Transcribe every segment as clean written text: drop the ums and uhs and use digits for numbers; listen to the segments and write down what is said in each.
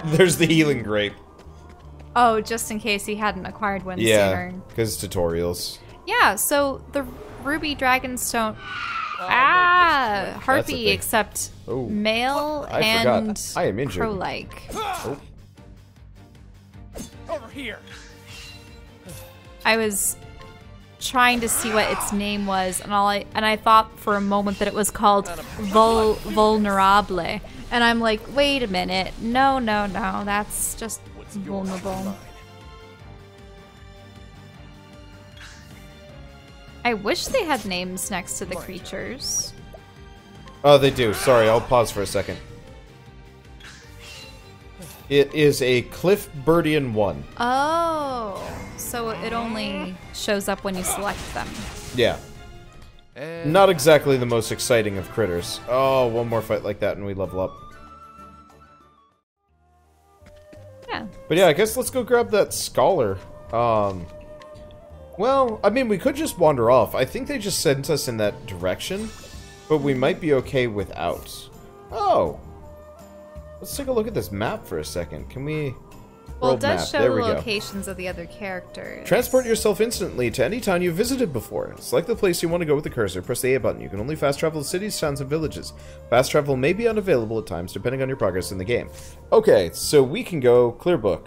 There's the healing grape. Oh, just in case he hadn't acquired one sooner. Because tutorials. Yeah, so the Ruby Dragonstone... harpy, except male and I am injured. crow-like. Oh. Over here. I was trying to see what its name was, and I thought for a moment that it was called Vulnerable, and I'm like, wait a minute, no, that's just vulnerable. I wish they had names next to the creatures. Oh, they do. Sorry, I'll pause for a second. It is a Cliffbirdian 1. Oh, so it only shows up when you select them. Yeah. Not exactly the most exciting of critters. Oh, one more fight like that and we level up. Yeah. But yeah, I guess let's go grab that scholar. Well, I mean, we could just wander off. I think they just sent us in that direction, but we might be okay without. Oh. Let's take a look at this map for a second. Can we... Well, World it does map. show There the we go. locations of the other characters. Transport yourself instantly to any town you've visited before. Select the place you want to go with the cursor. Press the A button. You can only fast travel to cities, towns, and villages. Fast travel may be unavailable at times, depending on your progress in the game. Okay, so we can go Clearbook.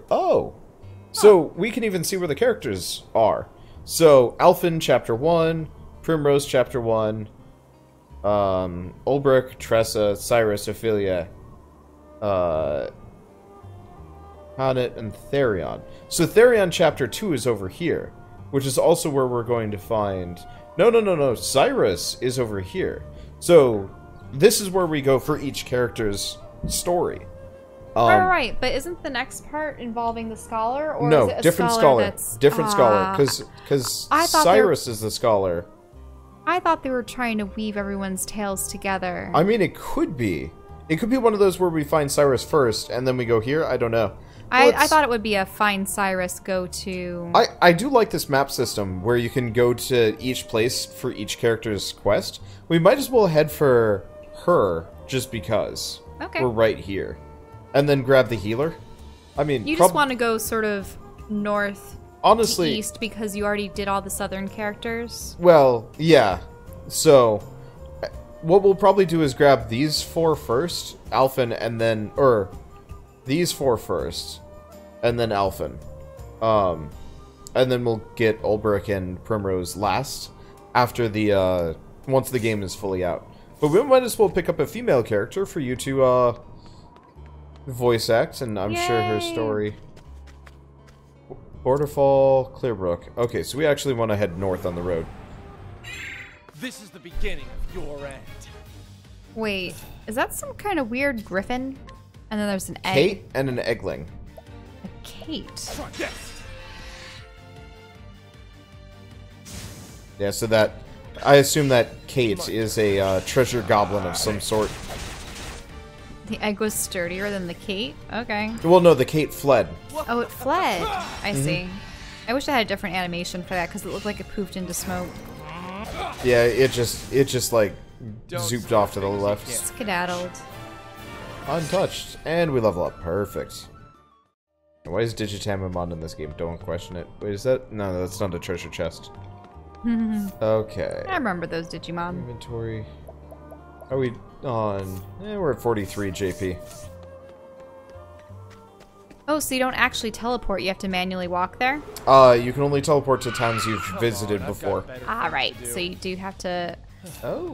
Oh! So, we can even see where the characters are. So, Alphen, Chapter 1, Primrose, Chapter 1, Ulbrich, Tressa, Cyrus, Ophelia, Hanet, and Therion. So, Therion Chapter 2 is over here, which is also where we're going to find... No. Cyrus is over here. So, this is where we go for each character's story. Right, but isn't the next part involving the scholar, or no, is it a different scholar that's... Different scholar, because Cyrus is the scholar. I thought they were trying to weave everyone's tales together. I mean, it could be. It could be one of those where we find Cyrus first, and then we go here. I don't know. I thought it would be a find Cyrus, go to... I do like this map system, where you can go to each place for each character's quest. We might as well head for her, just because. Okay. We're right here. And then grab the healer. I mean, you just want to go sort of north honestly, to east because you already did all the southern characters? Well, yeah. So, what we'll probably do is grab these 4 first, Alphen, and then... Or, these 4 first, and then Alphen. And then we'll get Ulbrich and Primrose last, after the, once the game is fully out. But we might as well pick up a female character for you to, voice act, and I'm sure her story. Borderfall, Clearbrook. Okay, so we actually want to head north on the road. This is the beginning of your end. Wait, is that some kind of weird griffin? And then there's an egg. Kate and an eggling. A Kate. Yes. Yeah, so that... I assume that Kate is a treasure goblin of some sort. The egg was sturdier than the Kate? Okay. Well, no, the Kate fled. Oh, it fled. I see. I wish I had a different animation for that because it looked like it poofed into smoke. Yeah, it just like zooped off to the left. Skedaddled. Untouched, and we level up. Perfect. Why is Digitamamon in this game? Don't question it. Wait, is that? No, that's not a treasure chest. Okay. I remember those Digimon. Inventory. Are we on? We're at 43 JP. Oh, so you don't actually teleport, you have to manually walk there? You can only teleport to towns you've visited before. Ah, right. So you do have to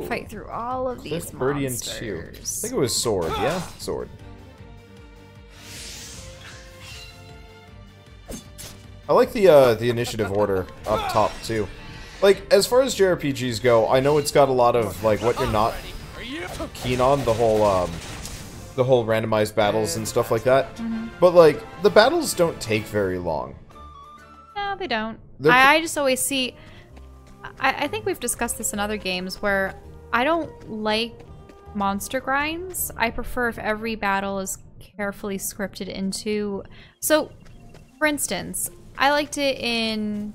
fight through all of these monsters. 2. I think it was sword, yeah? Sword. I like the initiative order up top, too. Like, as far as JRPGs go, I know it's got a lot of, like, what you're not keen on, the whole randomized battles and stuff like that. But, like, the battles don't take very long. No, they don't. I just always see... I think we've discussed this in other games where I don't like monster grinds. I prefer if every battle is carefully scripted into... So, for instance, I liked it in,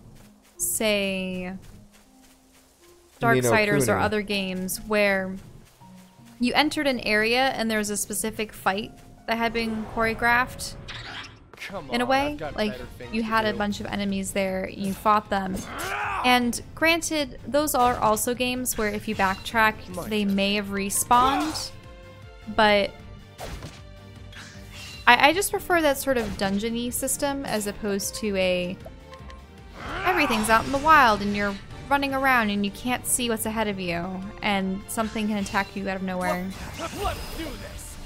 say, Darksiders or other games where you entered an area and there's a specific fight that had been choreographed in a way. Like, you had a bunch of enemies there, you fought them. And granted, those are also games where if you backtrack, they may have respawned, but I just prefer that sort of dungeon-y system as opposed to a everything's out in the wild and you're running around and you can't see what's ahead of you and something can attack you out of nowhere. Let's do this.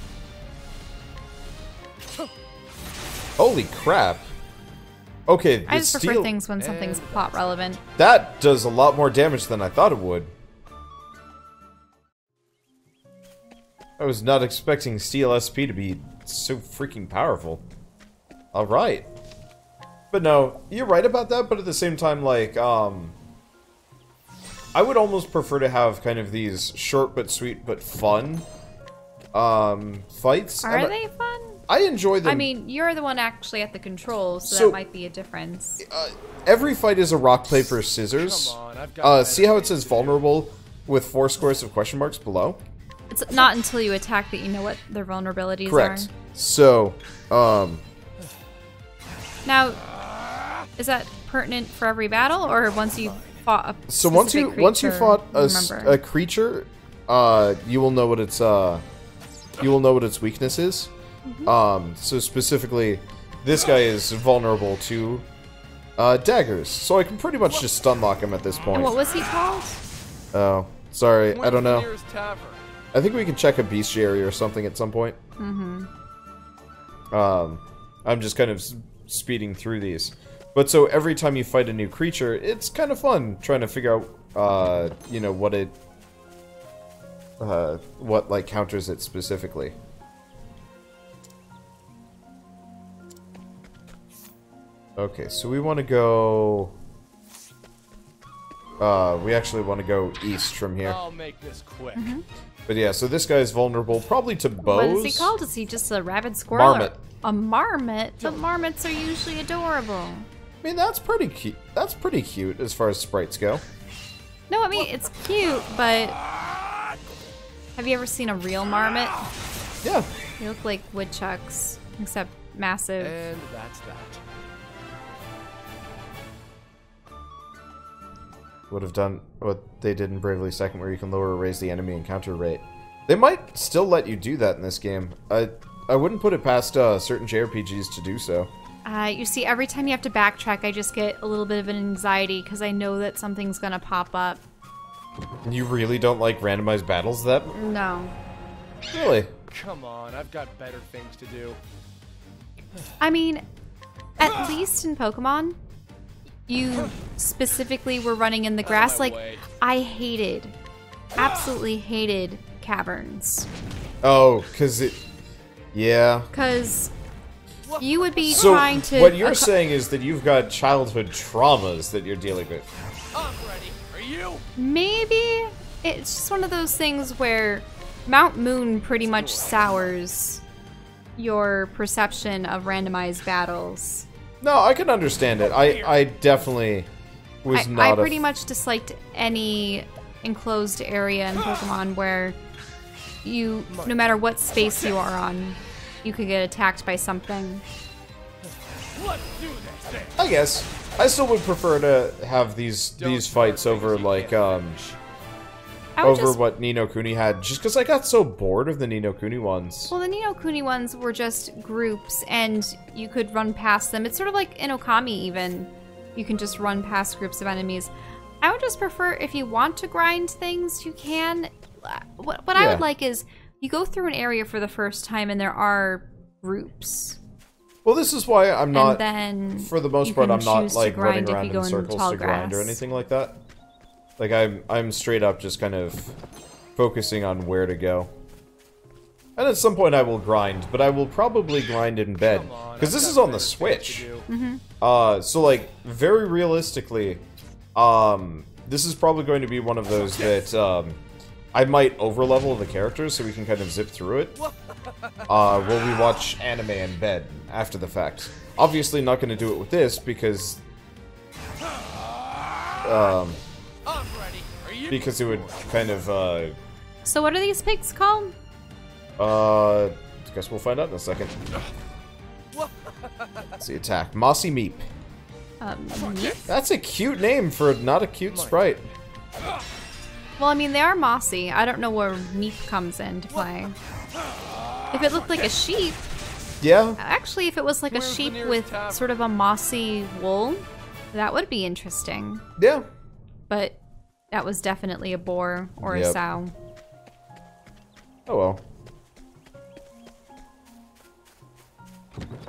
Holy crap. Okay, I just prefer things when something's plot relevant. That does a lot more damage than I thought it would. I was not expecting Steel SP to be so freaking powerful. Alright. But no, you're right about that, but at the same time, like, I would almost prefer to have kind of these short but sweet but fun, fights. Are they fun? I enjoy them. I mean, you're the one actually at the controls, so that might be a difference. Every fight is a rock, paper, scissors. Come on, see how it says vulnerable with 4 squares of question marks below? It's not until you attack that you know what their vulnerabilities Correct. are. So, now, is that pertinent for every battle, or once you fought a so once you fought a creature, you will know what its weakness is. So specifically, this guy is vulnerable to daggers, so I can pretty much just stun lock him at this point. And what was he called? Oh, sorry, I don't know. I think we can check a bestiary or something at some point. I'm just kind of speeding through these. But so every time you fight a new creature, it's kind of fun trying to figure out, you know, what like counters it specifically. Okay, so we want to go. We actually want to go east from here. I'll make this quick. But yeah, so this guy is vulnerable probably to bows. What is he called? Is he just a rabid squirrel? Marmot. A marmot? But marmots are usually adorable. I mean, that's pretty cute. That's pretty cute as far as sprites go. No, I mean, it's cute, but have you ever seen a real marmot? Yeah. They look like woodchucks, except massive. And that's that. Would have done what they did in Bravely Second, where you can lower or raise the enemy encounter rate. They might still let you do that in this game. I wouldn't put it past certain JRPGs to do so. You see, every time you have to backtrack, I just get a little bit of an anxiety because I know that something's gonna pop up. You really don't like randomized battles, that? No. Really? Come on, I've got better things to do. I mean, at least in Pokemon, you specifically were running in the grass. Like, I absolutely hated caverns. Oh, because it... Yeah. Because you would be so trying to... what you're saying is that you've got childhood traumas that you're dealing with. I'm ready. Are you? Maybe. It's just one of those things where Mount Moon pretty much sours your perception of randomized battles. No, I can understand it. I definitely was not. I pretty much disliked any enclosed area in Pokemon where you, no matter what space you are on, you could get attacked by something. Let's do this. I guess I still would prefer to have these fights over like over what Ni no Kuni had, just because I got so bored of the Ni no Kuni ones. Well, the Ni no Kuni ones were just groups, and you could run past them. It's sort of like in Okami, even. You can just run past groups of enemies. I would just prefer, if you want to grind things, you can. What I would like is, you go through an area for the first time, and there are groups. Well, this is why I'm not, then for the most part, I'm not like running around in circles to grind or anything like that. Like, I'm straight up just kind of focusing on where to go. And at some point I will grind, but I will probably grind in bed. Because this is on the Switch. So, like, very realistically, this is probably going to be one of those that, I might overlevel the characters so we can kind of zip through it. While we watch anime in bed after the fact. Obviously not going to do it with this, because... because it would kind of, So what are these pigs called? Guess we'll find out in a second. Let's see, attack. Mossy Meep. Meep? That's a cute name for not a cute sprite. Well, I mean, they are mossy. I don't know where Meep comes into play. If it looked like a sheep... Yeah? Actually, if it was like a sheep with sort of a mossy wool, that would be interesting. Yeah. But that was definitely a boar or a sow. Oh well.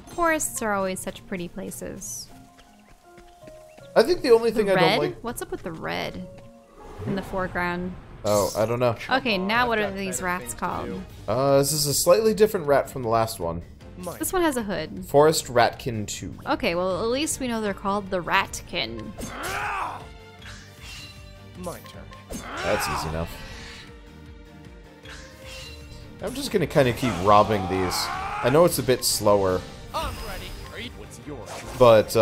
Forests are always such pretty places. I think the only thing I don't like... What's up with the red in the foreground? Oh, I don't know. Okay, now what are these rats called? This is a slightly different rat from the last one. This one has a hood. Forest Ratkin 2. Okay, well at least we know they're called the Ratkin. My turn. That's easy enough. I'm just gonna kind of keep robbing these. I know it's a bit slower. I'm ready. What's yours? But,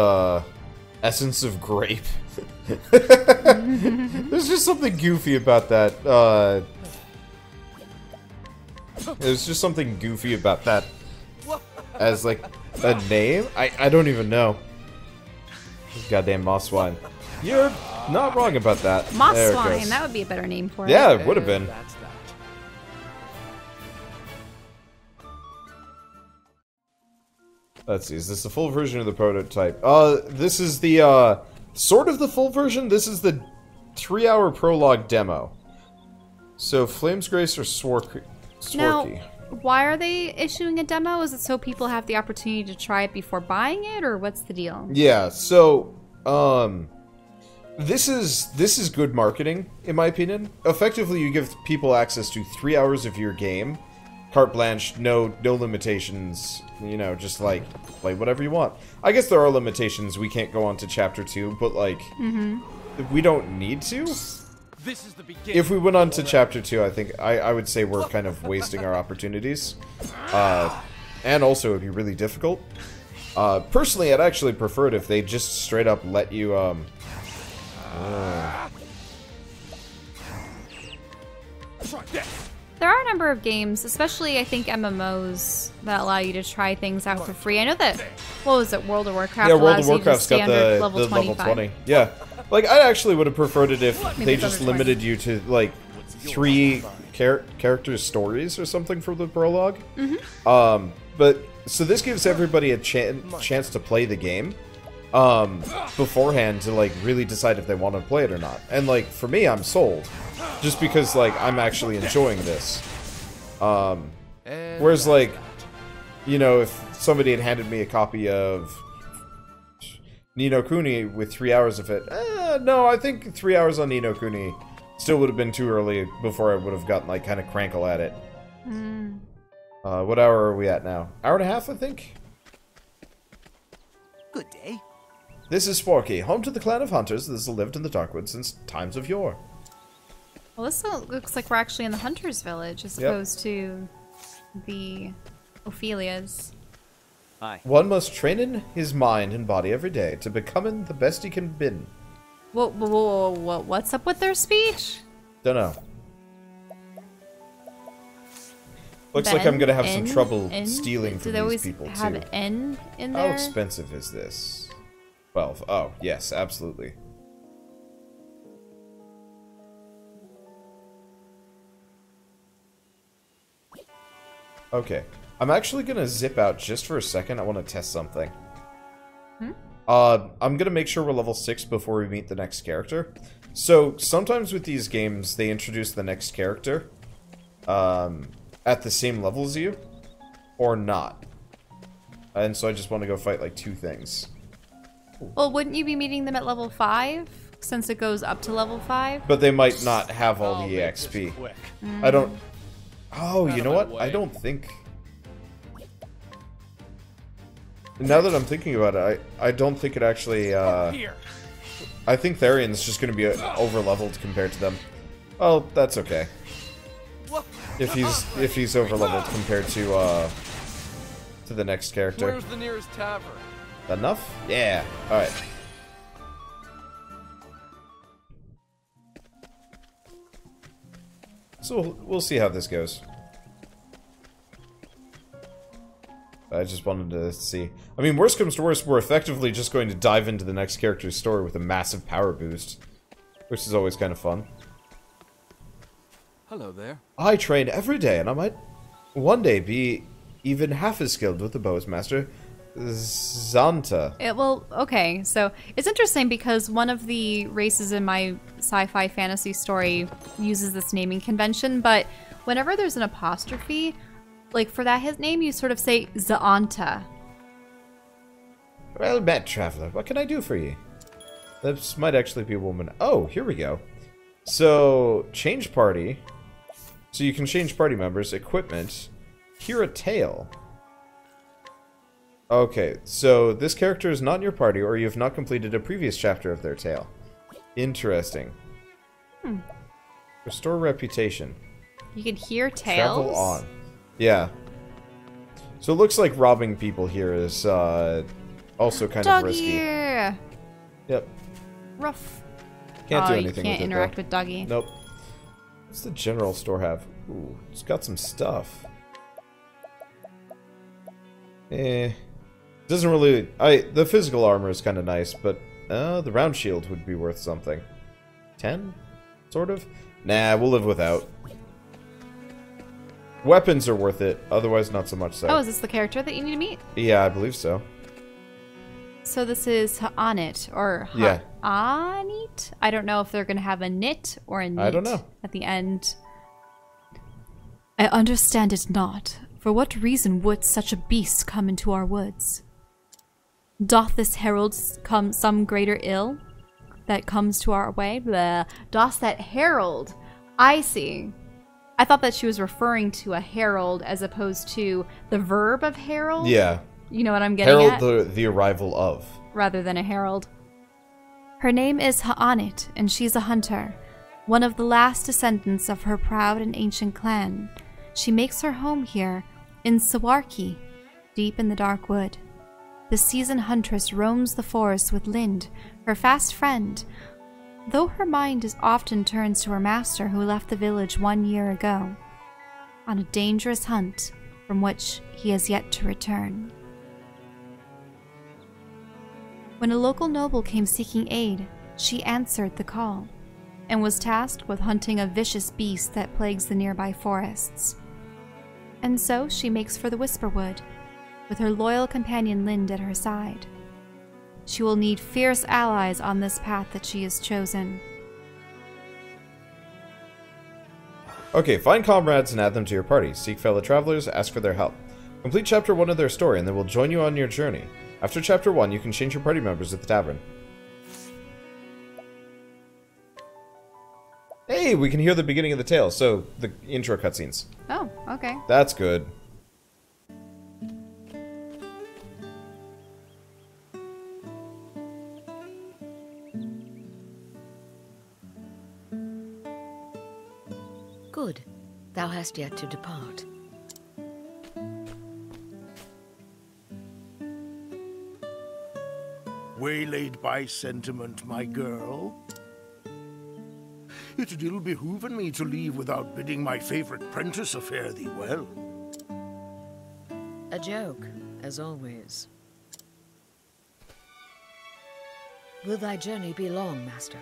Essence of Grape. There's just something goofy about that. There's just something goofy about that as, like, a name? I don't even know. Goddamn moss swine. You're not wrong about that. Moss swine, that would be a better name for it. Yeah, it would have been. That's that. Let's see, is this the full version of the prototype? This is the, sort of the full version. This is the 3-hour prologue demo. So, Flame's Grace or Swarky? Now, why are they issuing a demo? Is it so people have the opportunity to try it before buying it, or what's the deal? Yeah, so, this is good marketing, in my opinion. Effectively, you give people access to 3 hours of your game. Carte blanche, no limitations, you know, just like, play whatever you want. I guess there are limitations, we can't go on to Chapter 2, but like, we don't need to. This is the beginning. If we went on to Chapter 2, I think, I would say we're kind of wasting our opportunities. And also, it'd be really difficult. Personally, I'd actually prefer it if they just straight up let you, Try this. There are a number of games, especially I think MMOs, that allow you to try things out for free. I know that, what was it, World of Warcraft yeah, World allows of you to Warcraft's stay got under the level 25. level 20. Yeah. Like, I actually would have preferred it if Maybe they it's just under 20. limited you to, like, 3 character stories or something for the prologue. But, so this gives everybody a chance to play the game beforehand to, like, really decide if they want to play it or not. And, like, for me, I'm sold. Just because, like, I'm actually enjoying this. Whereas, like, you know, if somebody had handed me a copy of Ni no Kuni with 3 hours of it, no, I think 3 hours on Ni no Kuni still would have been too early before I would have gotten, like, kind of crankle at it. What hour are we at now? Hour and a half, I think? Good day. This is Sporky, home to the clan of hunters that has lived in the Darkwood since times of yore. Well, this looks like we're actually in the Hunter's Village as opposed to the Ophelias. Hi. One must train in his mind and body every day to becoming the best he can be. What's up with their speech? Dunno. Looks like I'm gonna have some trouble stealing from these people, too. Do they always have N in there? How expensive is this? 12. Oh, yes, absolutely. Okay. I'm actually gonna zip out just for a second. I want to test something. I'm gonna make sure we're level 6 before we meet the next character. So, sometimes with these games, they introduce the next character at the same level as you, or not. And so I just want to go fight, like, 2 things. Well, wouldn't you be meeting them at level 5? Since it goes up to level 5? But they might not have all I'll the make this EXP. quick. I don't... Oh, you Out know of my what? I way. don't think... Now that I'm thinking about it, I don't think it actually, Here. I think Therian's just gonna be over-leveled compared to them. Well, that's okay. If he's over-leveled compared to the next character. Where's the nearest tavern? Enough? Yeah. Alright. So, we'll see how this goes. I just wanted to see. I mean, worst comes to worst, we're effectively just going to dive into the next character's story with a massive power boost. Which is always kind of fun. Hello there. I train every day, and I might one day be even half as skilled with the bow as Master Zanta. Well, okay, so it's interesting because one of the races in my sci-fi fantasy story uses this naming convention, but whenever there's an apostrophe, like for that his name, you sort of say Zanta. Well met, traveler. What can I do for you? This might actually be a woman. Oh, here we go. So, change party. So you can change party members, equipment, hear a tale. Okay, so this character is not in your party, or you have not completed a previous chapter of their tale. Interesting. Restore reputation. You can hear tales? Travel on. Yeah. So it looks like robbing people here is also kind of risky. Yep. Rough. Can't do anything with it, you can't interact with Doggy. Nope. What's the general store have? Ooh, it's got some stuff. Doesn't really... the physical armor is kind of nice, but the round shield would be worth something. 10? Sort of? Nah, we'll live without. Weapons are worth it, otherwise not so much so. Oh, is this the character that you need to meet? Yeah, I believe so. So this is Ha'anit, or Ha'anit? I don't know if they're going to have a knit or a knit I don't know. At the end. I understand it not. For what reason would such a beast come into our woods? Doth this herald come some greater ill that comes to our way? Blah. Doth that herald? I see. I thought that she was referring to a herald as opposed to the verb of herald. Yeah. You know what I'm getting at? Herald the arrival of. Rather than a herald. Her name is Ha'anit, and she's a hunter, one of the last descendants of her proud and ancient clan. She makes her home here, in Sawarki, deep in the dark wood. The seasoned huntress roams the forest with Lind, her fast friend, though her mind is often turns to her master who left the village 1 year ago, on a dangerous hunt from which he has yet to return. When a local noble came seeking aid, she answered the call, and was tasked with hunting a vicious beast that plagues the nearby forests. And so she makes for the Whisperwood, with her loyal companion Lind at her side. She will need fierce allies on this path that she has chosen. Okay, find comrades and add them to your party. Seek fellow travelers, ask for their help. Complete chapter 1 of their story, and they will join you on your journey. After chapter 1, you can change your party members at the tavern. Hey, we can hear the beginning of the tale, so the intro cutscenes. Oh, okay. That's good. Good. Thou hast yet to depart. Waylaid by sentiment, my girl. It ill behooven me to leave without bidding my favorite prentice fare thee well. A joke, as always. Will thy journey be long, master?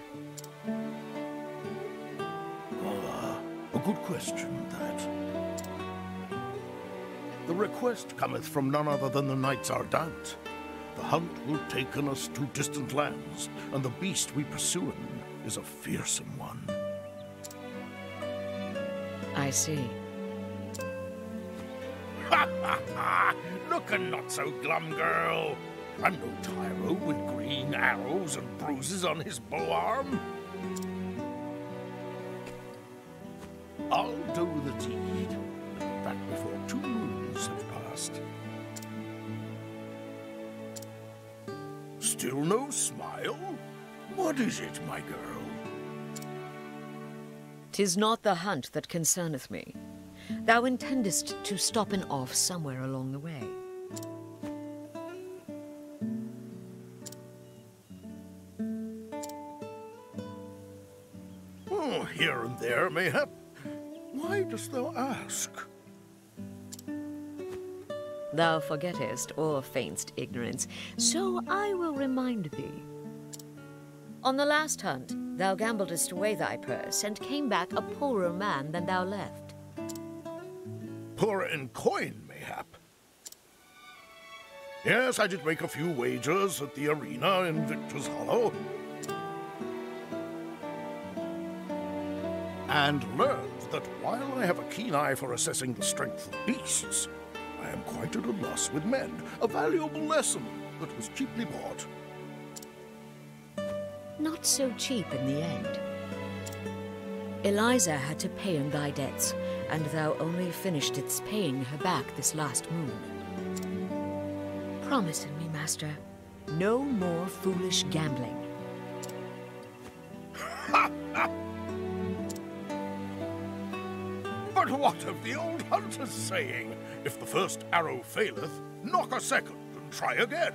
A good question, that. The request cometh from none other than the Knights Ardent. The hunt will taken us to distant lands, and the beast we pursuin is a fearsome one. I see. Ha ha ha! Lookin' not so glum, girl. I'm no tyro with green arrows and bruises on his bow arm. I'll do the deed, and that before 2 moons have passed. Still no smile? What is it, my girl? 'Tis not the hunt that concerneth me. Thou intendest to stop and off somewhere along the way. Oh, here and there, mayhap. Why dost thou ask? Thou forgettest or feign'st ignorance, so I will remind thee. On the last hunt, thou gambledest away thy purse, and came back a poorer man than thou left. Poorer in coin, mayhap. Yes, I did make a few wagers at the arena in Victor's Hollow. And learned that while I have a keen eye for assessing the strength of beasts, I am quite at a loss with men. A valuable lesson that was cheaply bought. Not so cheap in the end. Eliza had to pay in thy debts, and thou only finishedst paying her back this last moon. Promise me, master, no more foolish gambling. But what of the old hunter's saying? If the first arrow faileth, knock a second and try again.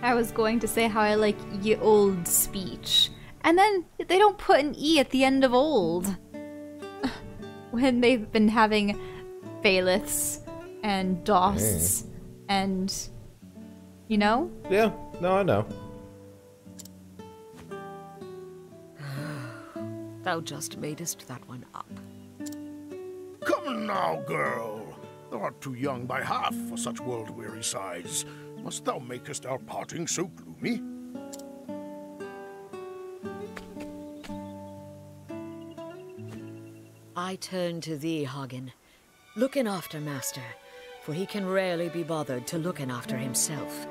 I was going to say how I like ye old speech. And then they don't put an E at the end of old. When they've been having faileths and dosts and... You know? Yeah, no, I know. Thou just madest that one up. Come now, girl. Thou art too young by half for such world-weary sighs. Must thou makest our parting so gloomy? I turn to thee, Hagen. Looking after master, for he can rarely be bothered to looking after himself.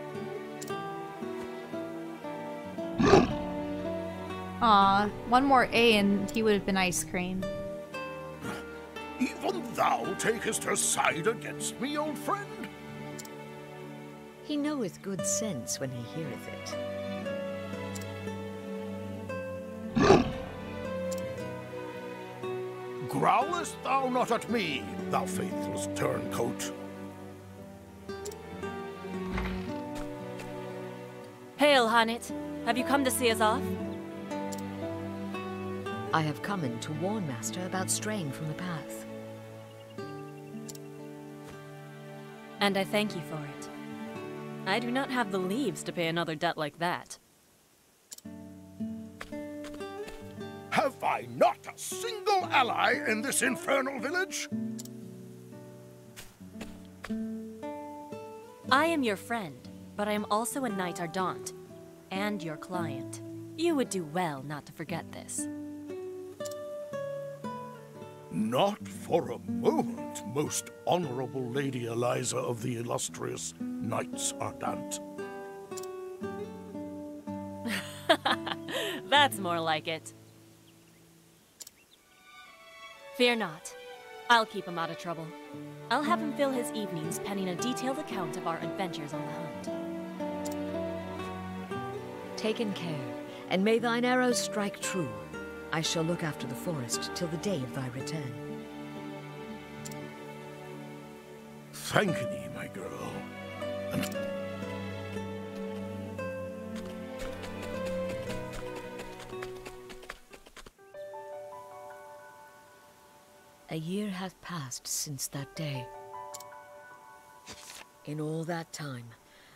Aw, one more A and he would have been ice cream. Even thou takest her side against me, old friend? He knoweth good sense when he heareth it. Growlest thou not at me, thou faithless turncoat? Hail, Hanit. Have you come to see us off? I have come in to warn master about straying from the path. And I thank you for it. I do not have the leaves to pay another debt like that. Have I not a single ally in this infernal village? I am your friend, but I am also a Knight Ardent, and your client. You would do well not to forget this. Not for a moment, most honorable Lady Eliza of the illustrious Knights Ardent. That's more like it. Fear not. I'll keep him out of trouble. I'll have him fill his evenings penning a detailed account of our adventures on the hunt. Taken care, and may thine arrows strike true. I shall look after the forest till the day of thy return. Thank thee, my girl. And a year hath passed since that day. In all that time,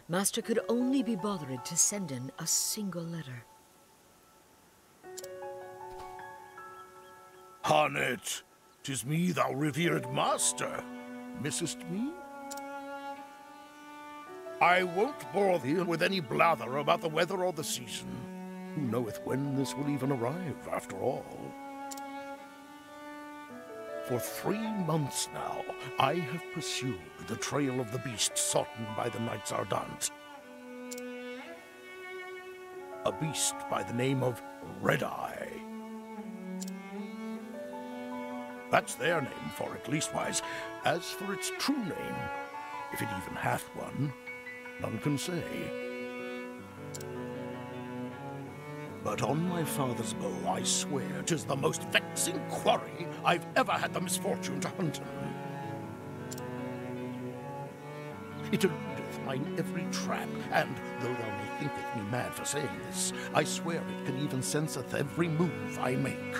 master could only be bothered to send in a single letter. Hanit, 'tis me, thou revered master. Missest me? I won't bore thee with any blather about the weather or the season. Who knoweth when this will even arrive, after all? For 3 months now, I have pursued the trail of the beast sought by the Knights Ardent. A beast by the name of Red-Eye. That's their name for it, leastwise. As for its true name, if it even hath one, none can say. But on my father's bow, I swear 'tis the most vexing quarry I've ever had the misfortune to hunt in. It eludeth mine every trap, and though thou may thinketh me mad for saying this, I swear it can even senseth every move I make.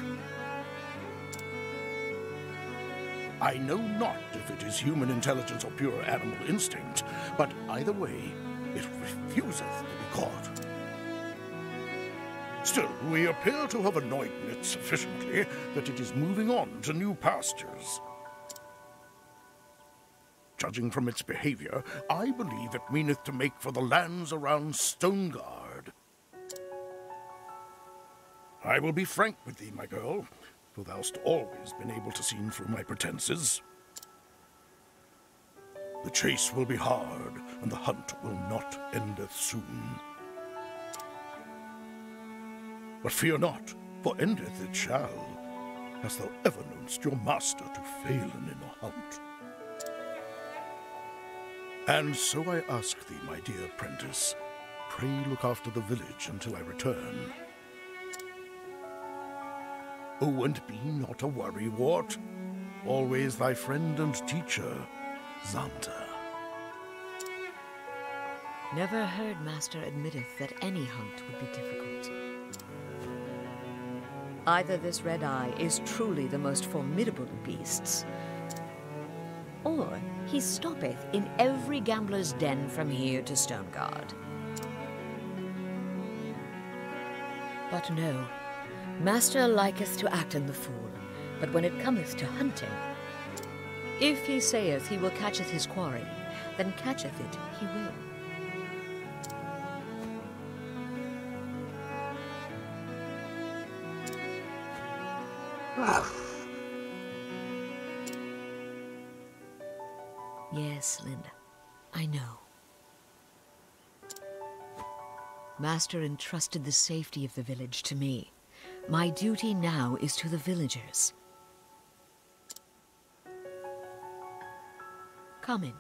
I know not if it is human intelligence or pure animal instinct, but either way, it refuseth to be caught. Still, we appear to have annoyed it sufficiently that it is moving on to new pastures. Judging from its behavior, I believe it meaneth to make for the lands around Stonegard. I will be frank with thee, my girl, for thou'st always been able to see through my pretenses. The chase will be hard, and the hunt will not endeth soon. But fear not, for endeth it shall. Hast thou ever knownst your master to fail in a hunt? And so I ask thee, my dear apprentice, pray look after the village until I return. Oh, and be not a worrywart. Always thy friend and teacher, Xanta. Never heard Master admitteth that any hunt would be difficult. Either this red eye is truly the most formidable of beasts, or he stoppeth in every gambler's den from here to Stonegard. But no, Master liketh to act in the fool, but when it cometh to hunting, if he saith he will catcheth his quarry, then catcheth it he will. Yes, Linda, I know. Master entrusted the safety of the village to me. My duty now is to the villagers. Come in.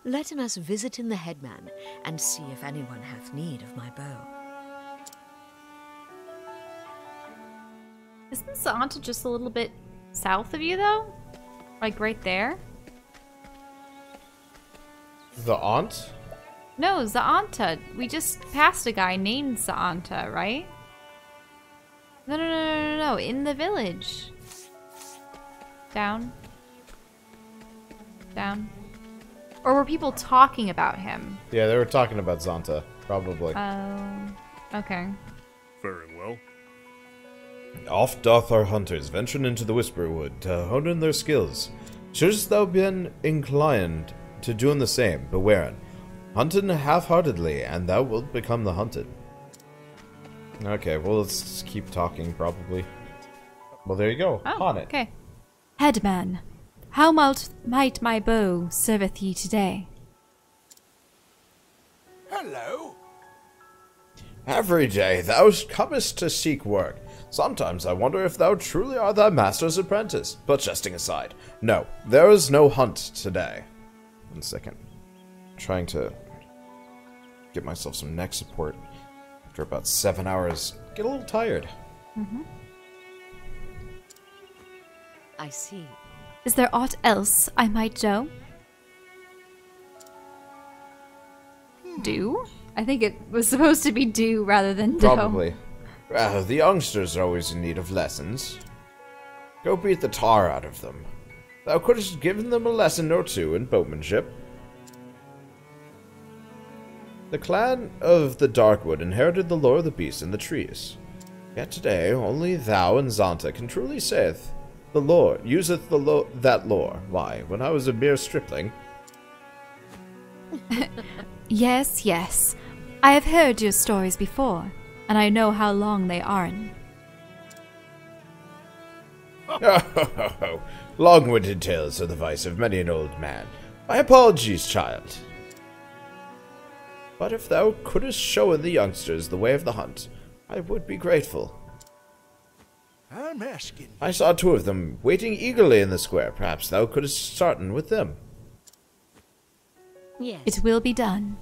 Let us visit in the headman, and see if anyone hath need of my bow. Isn't Xanta just a little bit south of you, though? Like, right there? The aunt? No, Xanta. We just passed a guy named Xanta, right? No. In the village. Down. Down. Or were people talking about him? Yeah, they were talking about Xanta, probably. Oh, okay. Very well. Oft doth our hunters venture into the Whisper Wood to hone in their skills. Shouldst thou been inclined to doing the same, beware. Hunting half-heartedly, and thou wilt become the hunted. Okay, well, let's just keep talking, probably. Well, there you go. Oh, On it. Okay. Headman, how might my bow serveth ye today? Hello. Every day thou comest to seek work. Sometimes I wonder if thou truly art thy master's apprentice. But jesting aside, no, there is no hunt today. 1 second. Trying to get myself some neck support. After about 7 hours, get a little tired. I see. Is there aught else I might do? Do? I think it was supposed to be do rather than do. Probably. The youngsters are always in need of lessons. Go beat the tar out of them. Thou couldst have given them a lesson or two in boatmanship. The clan of the Darkwood inherited the lore of the beasts and the trees. Yet today, only thou and Xanta can truly saith the lore, useth that lore. Why, when I was a mere stripling... Yes, yes. I have heard your stories before, and I know how long they aren't. Long-winded tales are the vice of many an old man. My apologies, child. But if thou couldst show the youngsters the way of the hunt, I would be grateful. I'm asking. I saw 2 of them waiting eagerly in the square. Perhaps thou couldst start in with them. Yes. It will be done.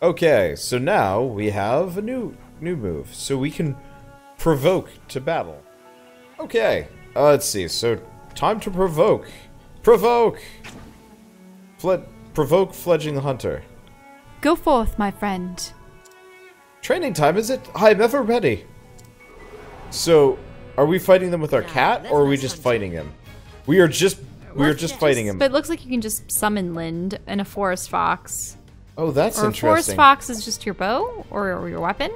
Okay, so now we have a new move. So we can provoke to battle. Okay, let's see. So time to provoke. Provoke! Provoke Fledging the Hunter. Go forth, my friend. Training time, is it? I am ever ready. So, are we fighting them with our cat, or are we just fighting him? We are just fighting him. But it looks like you can just summon Lind and a forest fox. Oh, that's or interesting. Or forest fox is just your bow or your weapon.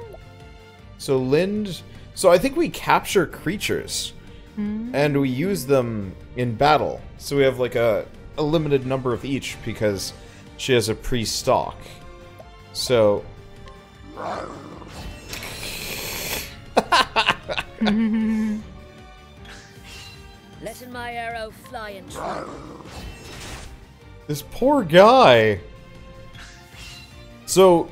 So Lind. So I think we capture creatures, and we use them in battle. So we have like a limited number of each because she has a pre-stock. So. Letting my arrow fly and travel. This poor guy. So,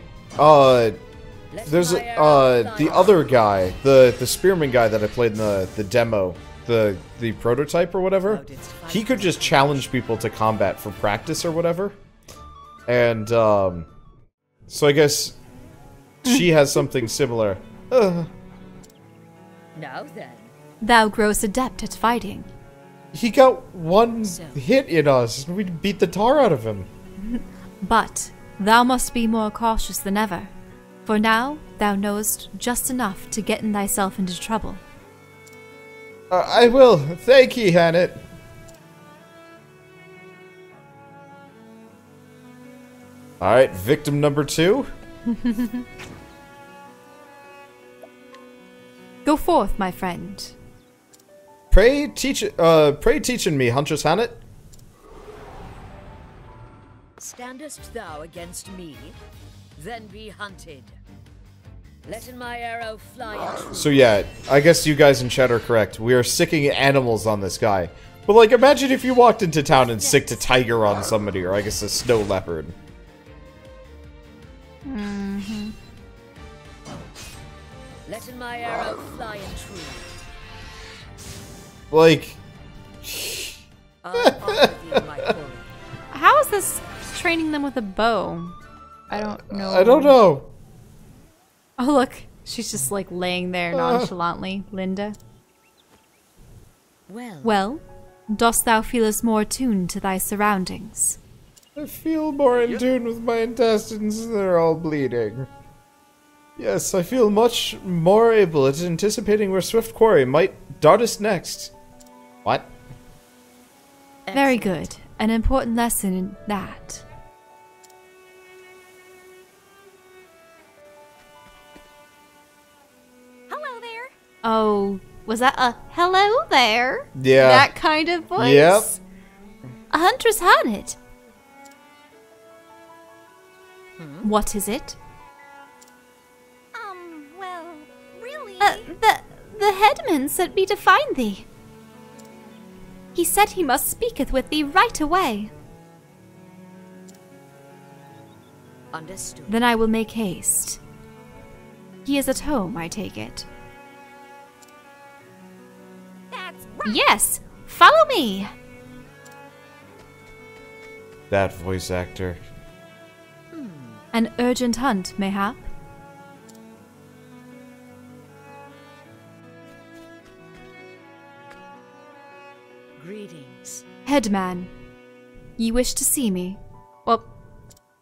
there's the other guy, the spearman guy that I played in the demo, the prototype or whatever. He could just challenge people to combat for practice or whatever. And so I guess she has something similar. Now then. Thou growest adept at fighting. He got one hit in us, and we beat the tar out of him. But thou must be more cautious than ever, for now thou knowest just enough to get in thyself into trouble. I will. Thank ye, Hannet. Alright, victim number 2. Go forth, my friend. Pray teaching me, Huntress Hannet. Standest thou against me? Then be hunted. Letting my arrow fly and true. So yeah, I guess you guys in chat are correct. We are sicking animals on this guy. But like, imagine if you walked into town and sicked a tiger on somebody, or I guess a snow leopard. Mm-hmm. Letting my arrow fly and true. Like... How is this training them with a bow? I don't know. I don't know. Oh, look. She's just like laying there nonchalantly, Linda. Well, dost thou feel as more attuned to thy surroundings? I feel more in tune with my intestines. They're all bleeding. Yes, I feel much more able at anticipating where Swift Quarry might dart us next. What? Very good. An important lesson in that. Hello there. Oh, was that a hello there? Yeah. That kind of voice? Yep. A huntress had it. What is it? Well, really... The headman sent me to find thee. He said he must speaketh with thee right away. Understood. Then I will make haste. He is at home, I take it. That's right. Yes, follow me. That voice actor. An urgent hunt, mayhap? Greetings. Headman, ye wish to see me? Well,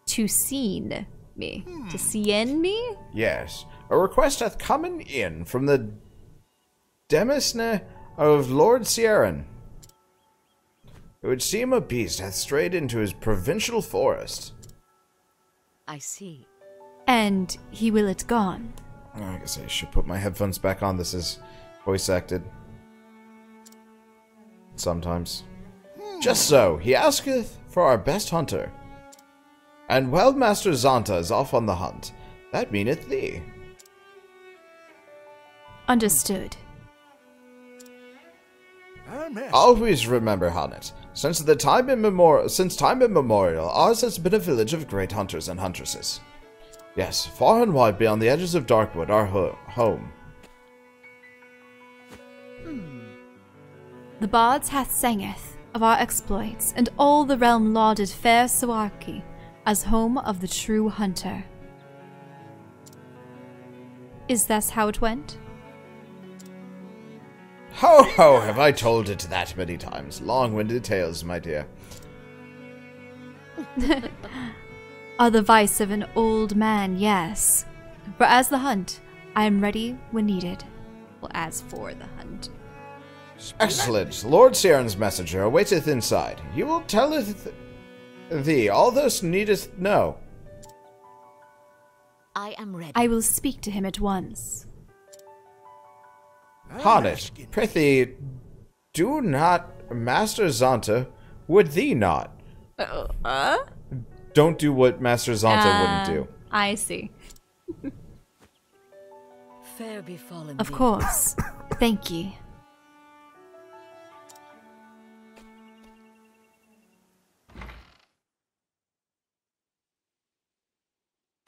to seen me. To see in me? Yes, a request hath come in from the Demisne of Lord Sierran. It would seem a beast hath strayed into his provincial forest. I see. And he will it gone. I guess I should put my headphones back on. This is voice acted. Sometimes. Just so, he asketh for our best hunter. And while Master Zanta is off on the hunt, that meaneth thee. Understood. Always remember, Hannet, since time immemorial, ours has been a village of great hunters and huntresses. Yes, far and wide beyond the edges of Darkwood, our home. The bards hath sangeth of our exploits, and all the realm lauded fair Sawarki as home of the true hunter. Is this how it went? Ho ho, have I told it that many times. Long-winded tales, my dear. Are the vice of an old man, yes. For as the hunt, I am ready when needed. Well, as for the hunt. Excellent. Lord Sieran's messenger awaiteth inside. You will telleth thee all thou needest know. I am ready. I will speak to him at once. Honnet, prithee, do not, Master Zonta, would thee not? Don't do what Master Zonta wouldn't do. I see. Fair befallen Of thee. course. Thank ye.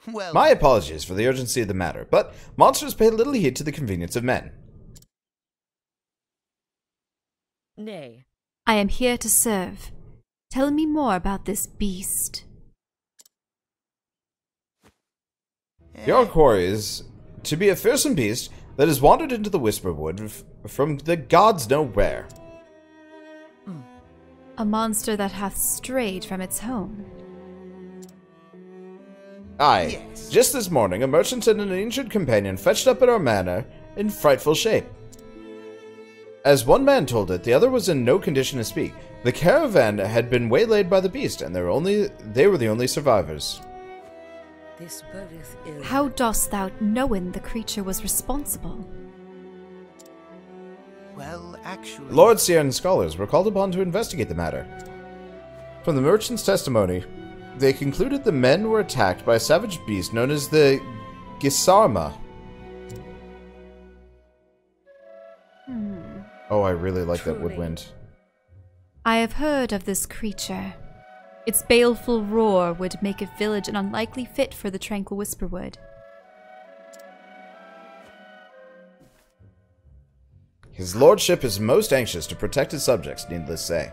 Well, My apologies for the urgency of the matter, but monsters pay little heed to the convenience of men. Nay. I am here to serve. Tell me more about this beast. Your quarry is to be a fearsome beast that has wandered into the Whisperwood from the gods know where. A monster that hath strayed from its home. Aye, Yes. just this morning a merchant and an injured companion fetched up at our manor in frightful shape. As one man told it, the other was in no condition to speak. The caravan had been waylaid by the beast, and they were the only survivors. This bodeth ill. How dost thou knowin the creature was responsible? well, actually... Lord Sieran scholars were called upon to investigate the matter. From the merchant's testimony, they concluded the men were attacked by a savage beast known as the Gisarma. Oh, I really like that Truly. woodwind. I have heard of this creature. Its baleful roar would make a village an unlikely fit for the tranquil Whisperwood. His lordship is most anxious to protect his subjects, needless to say.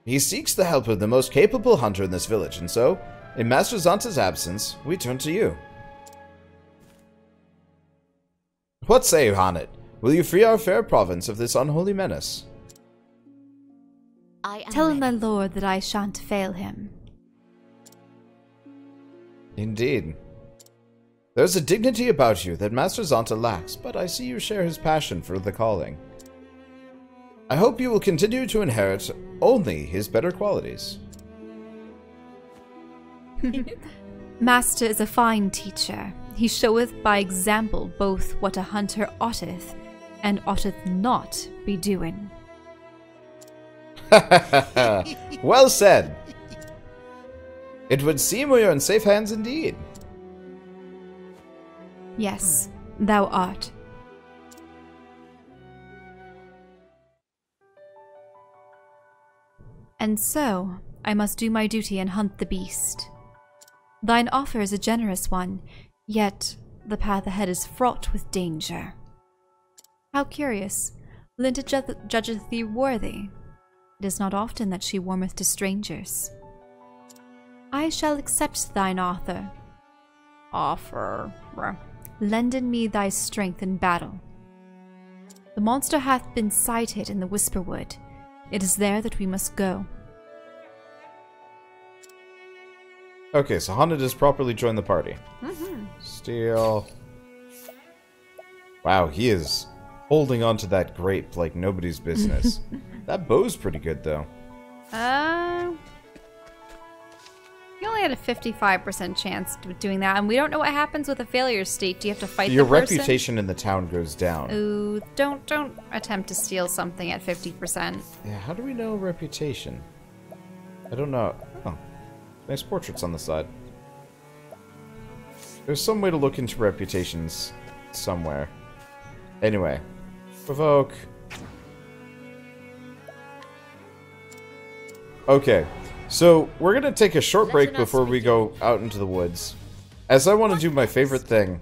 He seeks the help of the most capable hunter in this village, and so, in Master Zonta's absence, we turn to you. What say you, Honnet? Will you free our fair province of this unholy menace? I am Tell him ready. thy lord that I shan't fail him. Indeed. There's a dignity about you that Master Zonta lacks, but I see you share his passion for the calling. I hope you will continue to inherit only his better qualities. Master is a fine teacher. He showeth by example both what a hunter oughteth and oughteth not be doing. Well said. It would seem we are in safe hands indeed. Yes, thou art. And so, I must do my duty and hunt the beast. Thine offer is a generous one, yet the path ahead is fraught with danger. How curious. Linda judgeth thee worthy. It is not often that she warmeth to strangers. I shall accept thine offer. Lenden me thy strength in battle. The monster hath been sighted in the Whisperwood. It is there that we must go. Okay, so Honnet has properly joined the party. Steal. Wow, he is holding on to that grape like nobody's business. That bow's pretty good, though. You only had a 55% chance of doing that, and we don't know what happens with a failure state. Do you have to fight Your the person? reputation in the town goes down. Ooh, don't attempt to steal something at 50%. Yeah, how do we know reputation? I don't know. Oh, nice portraits on the side. There's some way to look into reputations somewhere. Anyway, provoke. Okay, so we're gonna take a short break before we go out into the woods, as I want to do my favorite thing.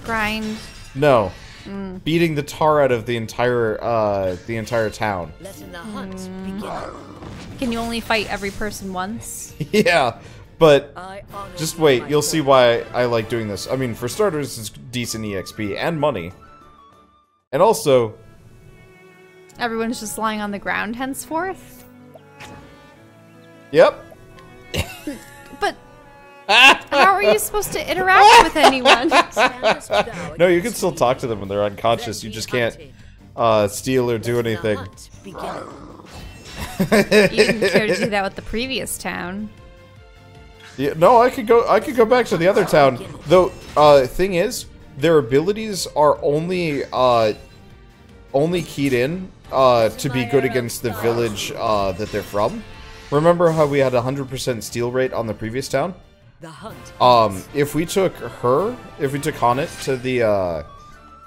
Grind. No, beating the tar out of the entire town. Letting the hunt begin. Can you only fight every person once? Yeah, but I honor just you, wait, my you'll see friend. why I like doing this. I mean, for starters, it's decent EXP and money. And also, Everyone's just lying on the ground henceforth? yep. But How are you supposed to interact with anyone? No, you can still talk to them when they're unconscious. You just can't steal or do anything. You didn't care to do that with the previous town. Yeah, no, I could go back to the other town. Though, thing is, their abilities are only keyed in to be good against the village that they're from. Remember how we had 100% steal rate on the previous town? If we took Honnet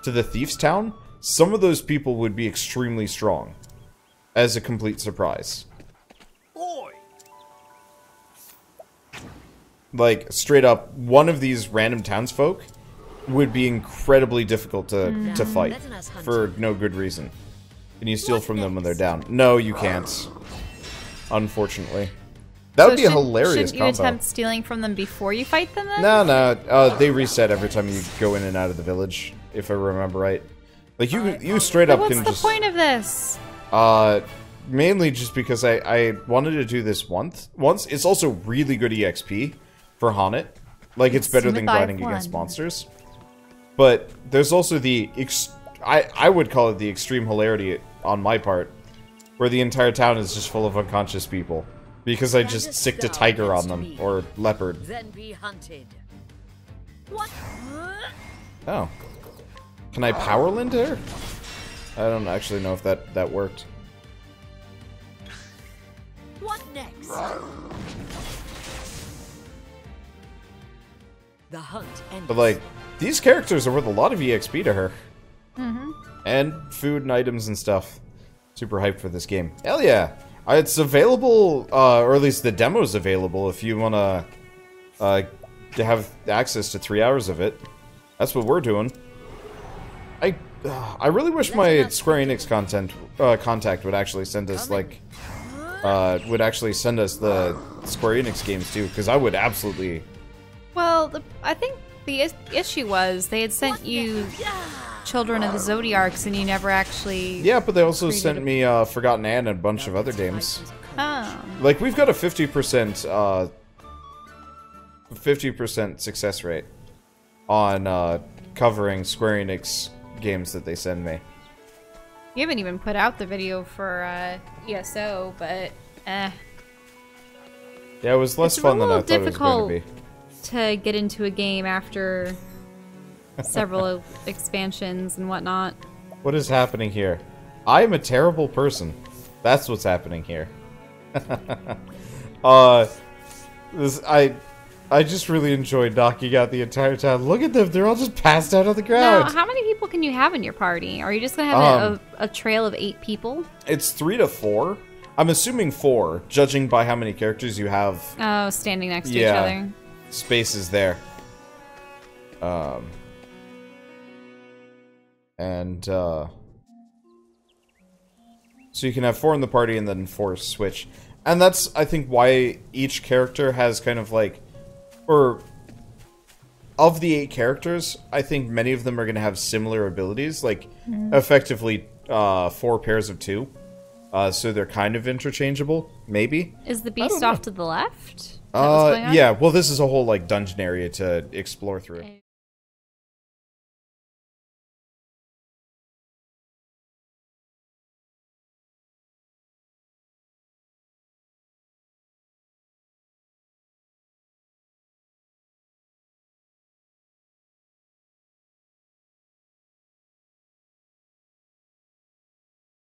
to the thief's town, some of those people would be extremely strong. As a complete surprise. Like, straight up, one of these random townsfolk would be incredibly difficult to fight for no good reason. Can you steal from them when they're down? No, you can't. Unfortunately. That would be a hilarious combo. Shouldn't you attempt stealing from them before you fight them then? No, they reset every time you go in and out of the village, if I remember right. Like, you straight up can just... What's the point of this? Mainly just because I wanted to do this once. It's also really good EXP for Honnet. Like, it's better than grinding against monsters. But there's also the... I would call it the extreme hilarity on my part, where the entire town is just full of unconscious people. Because I just sicked a tiger on them, or leopard. Then be hunted. Oh. Can I power lend her? I don't actually know if that worked. What next? The hunt ends. But like, these characters are worth a lot of EXP to her. And food and items and stuff. Super hyped for this game. Hell yeah! It's available, or at least the demo's available if you wanna have access to 3 hours of it. That's what we're doing. I really wish my Square Enix contact would actually send us like the Square Enix games too, because I would absolutely. Well, I think the issue was they had sent you Children of the Zodiacs and you never actually. Yeah, but they also sent me Forgotten Anne and a bunch of other games. Oh. Like, we've got a 50% success rate on covering Square Enix games that they send me. You haven't even put out the video for ESO, but Yeah, it was less fun than I thought it was going to be. To get into a game after several expansions and whatnot. What is happening here? I am a terrible person. That's what's happening here. I just really enjoyed knocking out the entire town. Look at them, they're all just passed out on the ground. Now, how many people can you have in your party? Are you just gonna have a trail of 8 people? It's 3 to 4. I'm assuming 4, judging by how many characters you have. Oh, standing next to each other. Space is there. So you can have 4 in the party and then 4 switch. And that's, I think, why each character has kind of like... Or... Of the 8 characters, I think many of them are going to have similar abilities. Like, effectively, 4 pairs of 2. So they're kind of interchangeable, maybe. Is the beast off to the left? Is that what's going on? Yeah, well, this is a whole, like, dungeon area to explore through.